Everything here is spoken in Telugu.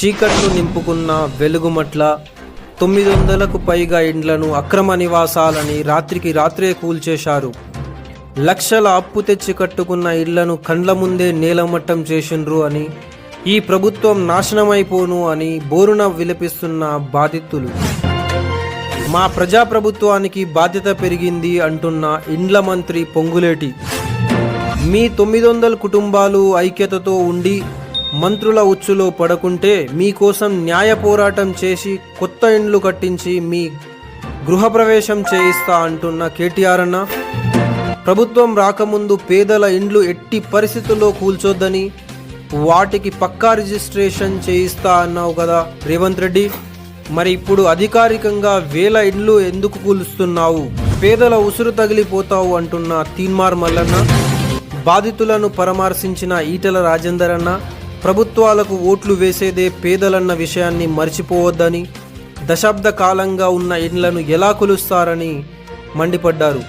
చీకట్లు నింపుకున్న వెలుగుమట్ల 900కు పైగా ఇండ్లను అక్రమ నివాసాలని రాత్రికి రాత్రే కూల్చేశారు. లక్షల అప్పు తెచ్చి కట్టుకున్న ఇళ్లను కండ్ల ముందే నేలమట్టం చేసిండ్రు అని, ఈ ప్రభుత్వం నాశనమైపోను అని బోరున విలపిస్తున్న బాధితులు. మా ప్రజాప్రభుత్వానికి బాధ్యత పెరిగింది అంటున్న ఇండ్ల మంత్రి పొంగులేటి. మీ 900 కుటుంబాలు ఐక్యతతో ఉండి మంత్రుల ఉచ్చులో పడకుంటే మీకోసం న్యాయ పోరాటం చేసి కొత్త ఇండ్లు కట్టించి మీ గృహప్రవేశం చేయిస్తా అంటున్న కేటీఆర్ అన్న, ప్రభుత్వం రాకముందు పేదల ఇండ్లు ఎట్టి పరిస్థితుల్లో కూల్చొద్దని, వాటికి పక్కా రిజిస్ట్రేషన్ చేయిస్తా అన్నావు కదా రేవంత్ రెడ్డి. మరి ఇప్పుడు అధికారికంగా 1000 ఇండ్లు ఎందుకు కూలుస్తున్నావు? పేదల ఉసురు తగిలిపోతావు అంటున్న తీన్మార్ మల్లన్న, బాధితులను పరామర్శించిన ఈటెల రాజేందర్ అన్న, ప్రభుత్వాలకు ఓట్లు వేసేదే పేదలన్న విషయాన్ని మర్చిపోవద్దని, దశాబ్ద కాలంగా ఉన్న ఇండ్లను ఎలా కొలుస్తారని మండిపడ్డారు.